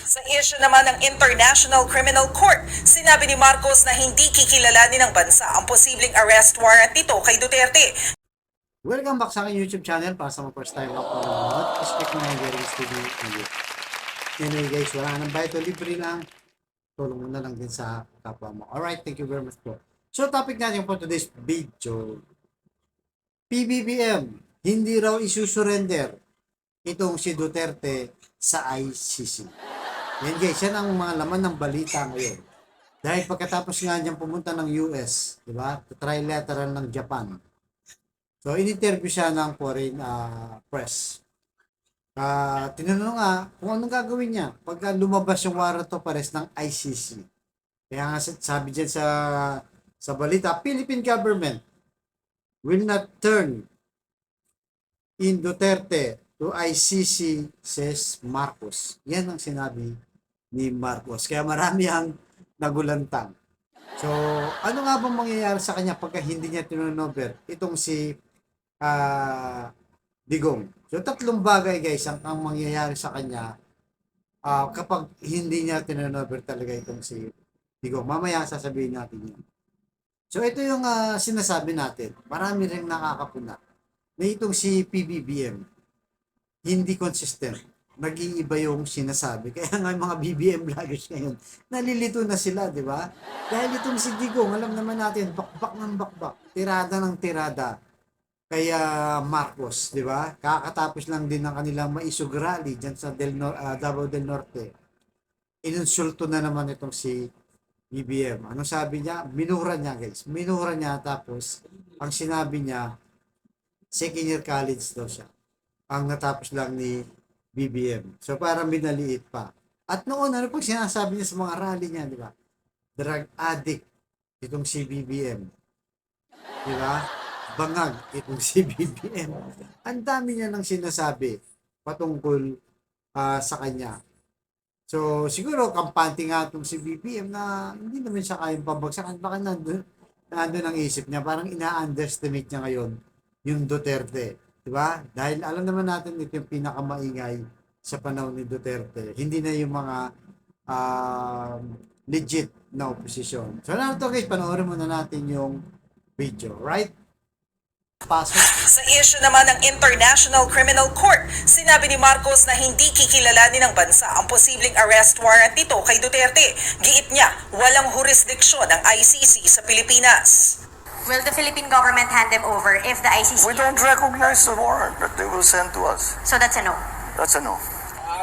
Sa issue naman ng International Criminal Court, sinabi ni Marcos na hindi kikilalanin ng bansa ang posibleng arrest warrant nito kay Duterte. Welcome back sa aking YouTube channel. Para sa mga first time ako nanonood, click mo na yung Jerry's TV video. Anyway guys, wala nang bayad o libre lang. Tulong mo na lang din sa kapwa mo. Alright, thank you very much po. So topic natin for today's video, PBBM, hindi raw isusurrender itong si Duterte sa ICC. Yan guys, yan ang mga laman ng balita ngayon. Dahil pagkatapos nga niyang pumunta ng US, di ba? Trilateral ng Japan. So, in-interview siya ng foreign press. Tinanong nga kung anong gagawin niya pagka lumabas yung warrant of arrest ng ICC. Kaya nga sabi dyan sa balita, Philippine government will not turn in Duterte to ICC, says Marcos. Yan ang sinabi ni Marcos. Kaya marami ang nagulantang. So, ano nga bang mangyayari sa kanya pagka hindi niya tinunover itong si Digong? So, tatlong bagay guys ang mangyayari sa kanya kapag hindi niya tinunover talaga itong si Digong. Mamaya sasabihin natin yun. So, ito yung sinasabi natin. Marami rin nakakapuna na itong si PBBM hindi consistent. Nag-iiba yung sinasabi. Kaya nga mga BBM vloggers ngayon, nalilito na sila, di ba? Dahil itong si Digong, alam naman natin, bakbak ng bakbak, tirada ng tirada. Kaya Marcos, di ba? Kakatapos lang din ng kanilang maisog rally dyan sa Davao del Norte. Inunsulto na naman itong si BBM. Anong sabi niya? Minura niya, guys. Minura niya, tapos ang sinabi niya, second year college daw siya. Ang natapos lang ni BBM. So parang binaliit pa. At noon, ano pag sinasabi niya sa mga rally niya, di ba? Drug addict itong si BBM. Di ba? Bangag itong si BBM. Ang dami niya nang sinasabi patungkol sa kanya. So siguro kampante nga itong si BBM na hindi naman siya kayang pabagsakan. Baka nandun ang isip niya. Parang ina-underestimate niya ngayon yung Duterte. Diba? Dahil alam naman natin ito yung pinakamaingay sa panahon ni Duterte. Hindi na yung mga legit na oposisyon. So narito guys, panoorin muna natin yung video. Right? Pasok. Sa issue naman ng International Criminal Court, sinabi ni Marcos na hindi kikilalanin ng bansa ang posibleng arrest warrant nito kay Duterte. Giit niya, walang jurisdiksyon ng ICC sa Pilipinas. Will the Philippine government hand them over if the ICC... We don't recognize the warrant that they will send to us. So that's a no. That's a no.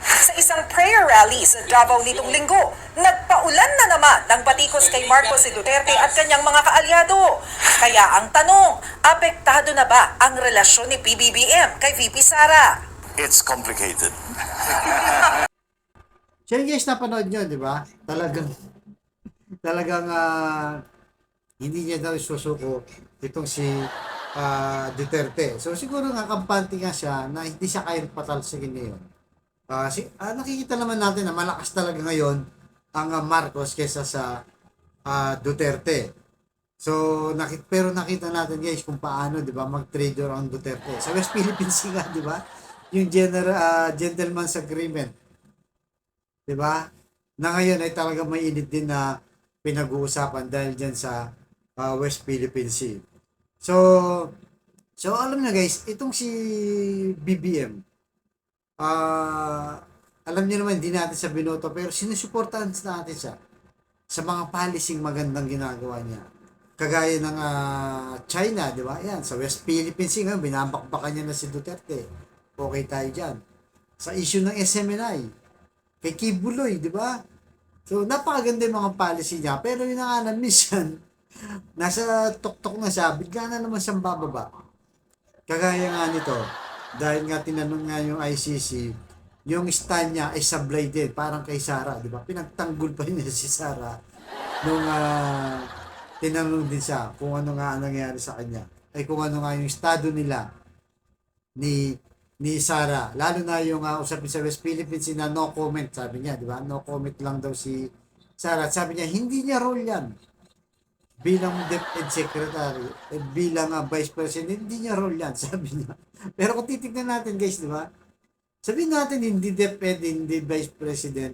Sa isang prayer rally sa Davao nitong linggo, nagpaulan na naman ng batikos kay Marcos si Duterte at kanyang mga kaalyado. Kaya ang tanong, apektado na ba ang relasyon ni PBBM kay VP Sara? It's complicated. So yun guys, napanood nyo, di ba? Talagang hindi niya daw susuko itong si Duterte. So siguro nga kampante nga siya na hindi siya kayang patalsigin ngayon. Nakikita naman natin na malakas talaga ngayon ang Marcos kesa sa Duterte. So pero nakita natin guys kung paano, 'di ba, mag-trade ang Duterte. Sa West Philippines nga, 'di ba? Yung gentleman's agreement. 'Di ba? Na ngayon ay talaga may init din na pinag-uusapan dahil diyan sa West Philippine Sea. So alam na guys, itong si BBM, alam niyo naman, hindi natin sa binoto, pero sinusuportahan natin siya sa mga policing magandang ginagawa niya. Kagaya ng China, di ba? Yan, sa West Philippines nga, binabakbakan niya na si Duterte. Okay tayo dyan. Sa issue ng SMNI, kay Kibuloy, di ba? So, napakaganda yung mga policy niya, pero yun nga na minsan, nasa tuktok na siya, bigla na naman siyang bababa. Kagaya nga nito, dahil nga tinanong nga yung ICC, yung stand niya ay sablay din, parang kay Sara, di ba? Pinagtanggol pa niya si Sara nung tinanong din siya kung ano nga ang nangyari sa kanya. Ay kung ano nga yung estado nila ni Sara. Lalo na yung usapin sa West Philippines na no comment, sabi niya, di ba? No comment lang daw si Sara. Sabi niya, hindi niya role yan. Bilang DepEd Secretary, bilang Vice President, hindi niya role yan, sabi niya. Pero kung titignan natin guys, di ba? Sabihin natin hindi DepEd, hindi Vice President,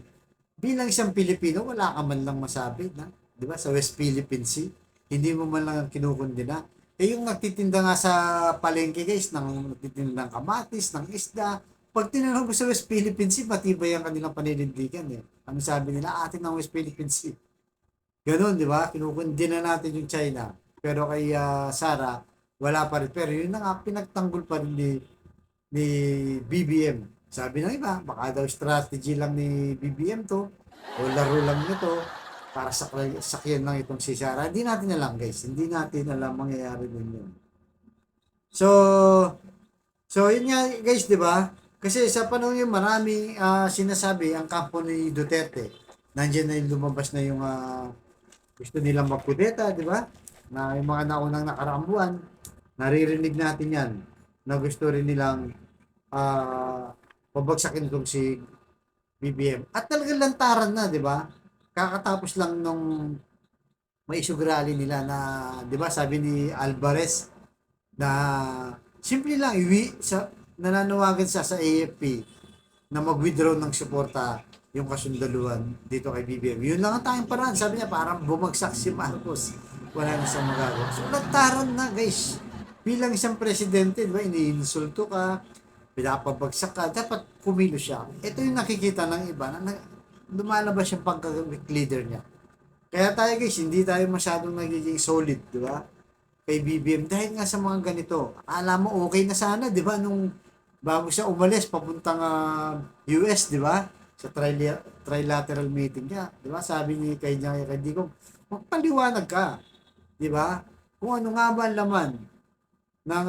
bilang isang Pilipino, wala ka man lang masabi na, di ba, sa West Philippine Sea, hindi mo man lang kinukundina. Eh yung nagtitinda nga sa palengke guys, nagtitinda ng kamatis, ng isda, pag tinanong ko sa West Philippine Sea, matibay ang kanilang paninindigan eh. Ano sabi nila, atin ng West Philippine Sea. Ganun, di ba? Kinukundina natin yung China. Pero kay Sara, wala pa rin. Pero yun na nga, pinagtanggol pa rin ni BBM. Sabi ng iba, baka daw strategy lang ni BBM to, o laro lang nito, para sakyan lang itong si Sara. Hindi natin alam guys, hindi natin alam mangyayari din yun. So yun nga guys, di ba? Kasi sa panahon yun, marami sinasabi ang kampo ni Duterte. Nandiyan na yung lumabas na yung gusto nilang magkudeta, di ba? Na yung mga naunang nakaraang buwan, naririnig natin yan na gusto rin nilang pabagsakin itong si BBM. At talagang lantaran na, di ba? Kakatapos lang nung may issue rally nila na, di ba, sabi ni Alvarez na simple lang, nananawagan siya sa AFP na mag-withdraw ng suporta yung kasundaluhan dito kay BBM. Yun lang ang tanging paraan. Sabi niya, parang bumagsak si Marcos. Wala na siyang magagawa. So, lantaran na, guys. Bilang isang presidente, di ba, iniinsulto ka, pinapabagsak ka, dapat kumilo siya. Ito yung nakikita ng iba na lumalabas yung pagka-weak leader niya. Kaya tayo guys, hindi tayo masyadong nagiging solid, di ba? Kay BBM dahil nga sa mga ganito. Akala mo okay na sana, di ba? Nung bago siya umalis papuntang US, di ba? Sa trilateral meeting niya, di ba? Sabi ni kay Digong, magpaliwanag ka, di ba? Kung ano nga ba ang laman ng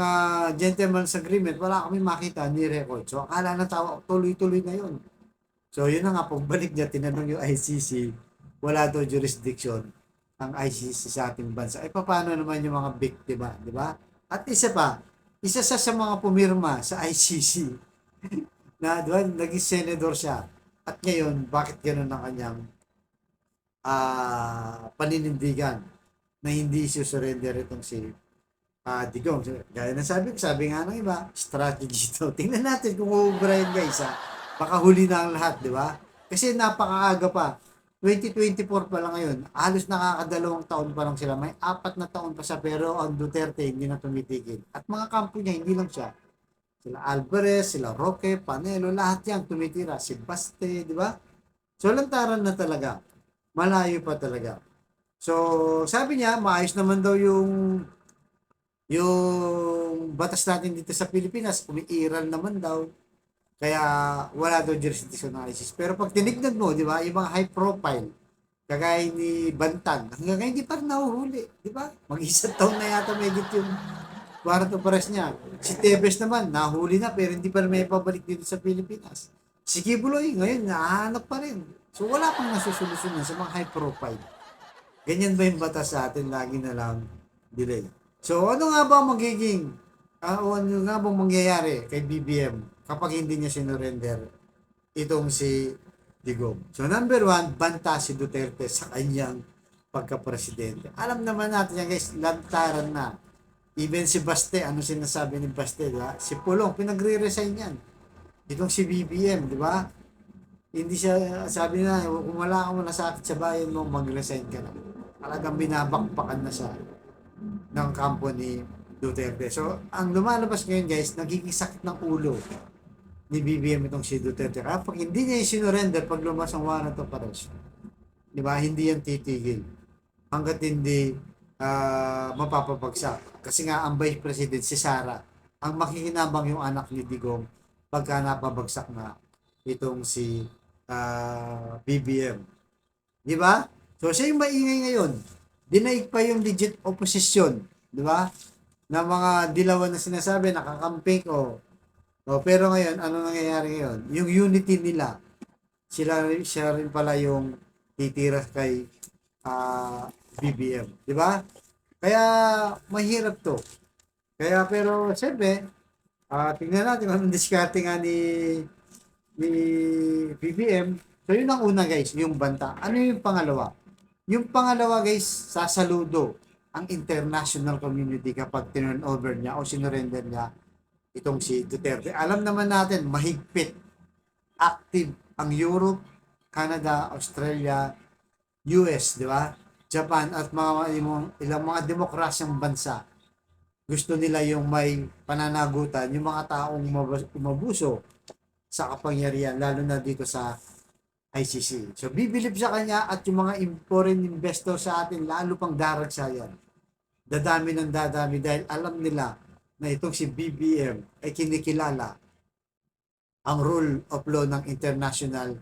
gentleman's agreement, wala kami makita ni record. So akala na tao, tuloy-tuloy na yun. So yun na nga, pagbalik niya, tinanong yung ICC, wala daw jurisdiction ang ICC sa ating bansa. Eh paano naman yung mga biktima, di ba? At isa sa mga pumirma sa ICC na di ba, naging senador siya. At ngayon, bakit gano'n ang kanyang paninindigan na hindi susurrender itong si Digong. Gaya na sabi nga ng iba, strategy to. Tingnan natin kung uubra yun guys baka huli na ang lahat, di ba? Kasi napakaaga pa. 2024 pa lang ngayon. Halos nakakadalawang taon pa lang sila. May 4 na taon pa siya pero ang Duterte hindi na tumitigil. At mga kampo niya, hindi lang siya. Sila Alvarez, sila Roque, Panelo, lahat yan tumitira. Si Baste, di ba? So lantaran na talaga. Malayo pa talaga. So sabi niya, maayos naman daw yung batas natin dito sa Pilipinas, umiiral naman daw. Kaya wala daw jurisdiction ng ICC. Pero pag tinignan mo, di ba, yung mga high profile, kagaya ni Bantag, hanggang ngayon hindi pa rin nahuhuli, di ba? Mag-isang taon na yata may yung warrant of arrest niya. Si Tevez naman, nahuli na pero hindi pa rin may pabalik dito sa Pilipinas. Si Kibuloy, ngayon, nahanap pa rin. So wala pang nasusolusyonan sa mga high profile. Ganyan ba yung batas sa atin? Lagi na lang delay. So ano nga ba magiging, ano nga bang mangyayari kay BBM kapag hindi niya sinurrender itong si Digong? So number 1, banta si Duterte sa kanyang pagka-presidente. Alam naman natin yan guys, lantaran na. Even si Baste, ano sinasabi ni Baste, diba? Si Pulong, pinagre-resign yan. Itong si BBM, di ba? Hindi siya, sabi na, kung wala ka mo nasakit sa bayan mo, mag-resign ka na. Talagang binabakpakan na siya ng kampo ni Duterte. So, ang lumalabas ngayon guys, nagiging sakit ng ulo ni BBM itong si Duterte. Kaya pag hindi niya sinurrender, pag lumabas ang warrant of arrest, di ba, hindi yan titigil. Hanggat hindi mapapabagsak. Kasi nga, ang Vice President, si Sara, ang makikinabang yung anak ni Digong pagka napabagsak na itong si BBM. Di ba? So, siya yung maingay ngayon. Dinaig pa yung legit opposition. Di ba? Na mga dilawan na sinasabi, nakakamping o. Pero ngayon, ano nangyayari ngayon? Yung unity nila, siya rin pala yung titira kay BBM. Di ba? Kaya, mahirap to. Kaya, pero, siyempre, tingnan natin kung anong diskarte nga ni BBM. So, yun ang una guys, yung banta. Ano yung pangalawa? Yung pangalawa guys, sasaludo ang international community kapag turn over niya o sinurrender niya itong si Duterte. Alam naman natin, mahigpit, active ang Europe, Canada, Australia, US, di ba? Japan at ilang mga demokrasyang bansa. Gusto nila yung may pananagutan, yung mga taong umabuso sa kapangyarihan, lalo na dito sa ICC. So, bibilib sa kanya at yung mga foreign investor sa atin, lalo pang daragsa yan. Dadami ng dadami dahil alam nila na itong si BBM ay kinikilala ang rule of law ng international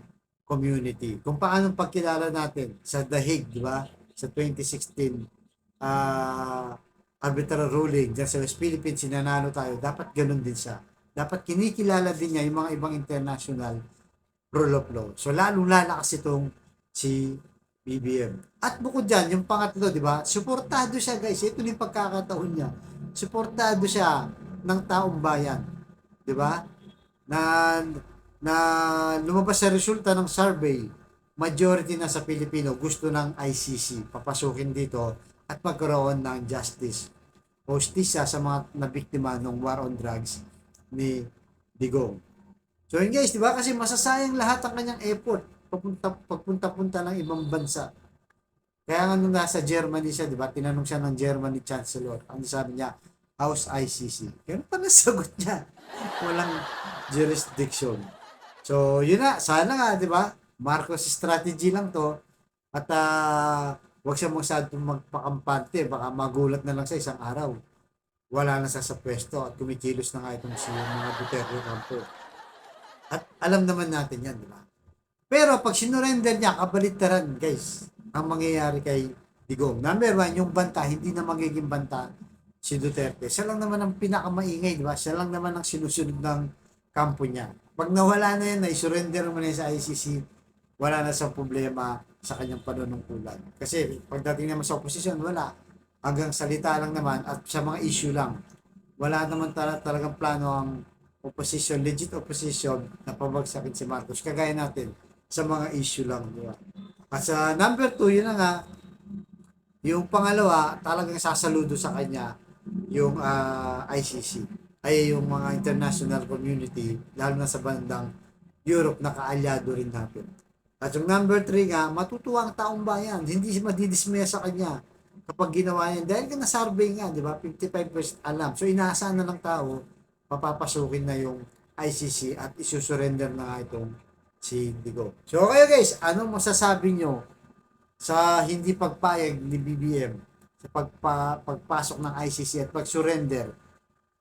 community. Kung paano pagkilala natin sa The Hague, di ba? Sa 2016 arbitral ruling dyan sa West Philippines, sinanalo tayo. Dapat ganun din siya. Dapat kinikilala din niya yung mga ibang international rule of law. So, lalong lalakas itong si BBM. At bukod dyan, yung pangatlo, di ba? Suportado siya, guys. Ito yung pagkakataon niya. Suportado siya ng taong bayan. Di ba? Na lumabas sa resulta ng survey, majority na sa Pilipino gusto ng ICC papasukin dito at magkaroon ng justice. Hostisya sa mga nabiktima ng war on drugs ni Digong. So yun guys, di ba? Kasi masasayang lahat ang kanyang effort pagpunta-punta ng ibang bansa. Kaya nga nung nasa Germany siya, di ba? Tinanong siya ng Germany Chancellor. Ano sabi niya? How's ICC? Kaya pa nasagot niya. Walang jurisdiction. So, yun na. Sana nga, di ba? Marcos strategy lang to. At wag siya masyadong magpakampante. Baka magulat na lang sa isang araw. Wala na sa pwesto at kumikilos na nga itong si mga Duterte Campo. At alam naman natin yan, di ba? Pero pag sinurrender niya, kabalitaran, guys, ang mangyayari kay Digong. Number one, yung banta, hindi na magiging banta si Duterte. Siya lang naman ang pinakamaingay, di ba? Siya lang naman ang sinusunod ng kampo niya. Pag nawala na yan, na-surrender mo na yan sa ICC, wala na sa problema sa kanyang panunungkulan. Kasi pagdating naman sa oposisyon, wala. Hanggang salita lang naman at sa mga issue lang. Wala naman talagang plano ang opposition, legit opposition na pabagsakin si Marcos. Kagaya natin sa mga issue lang. Di ba? At sa number 2, yun na nga, yung pangalawa, talagang sasaludo sa kanya yung ICC ay yung mga international community, lalo na sa bandang Europe na kaalyado rin natin. At yung number 3 nga, matutuwa ang taong bayan. Hindi madidismaya sa kanya kapag ginawa niya. Dahil ka na-survey nga, di ba? 55% alam. So, inaasahan na ng tao, papapasukin na yung ICC at isusurrender na nga itong si Digong. So, kayo guys, ano masasabi nyo sa hindi pagpayag ni BBM sa pagpasok ng ICC at pag-surrender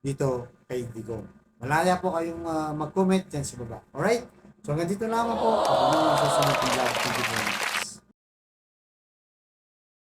dito kay Digong? Malaya po kayong mag-comment dyan sa baba. Alright? So, hanggang dito lamang po. Ako naman sa sunod ng vlog.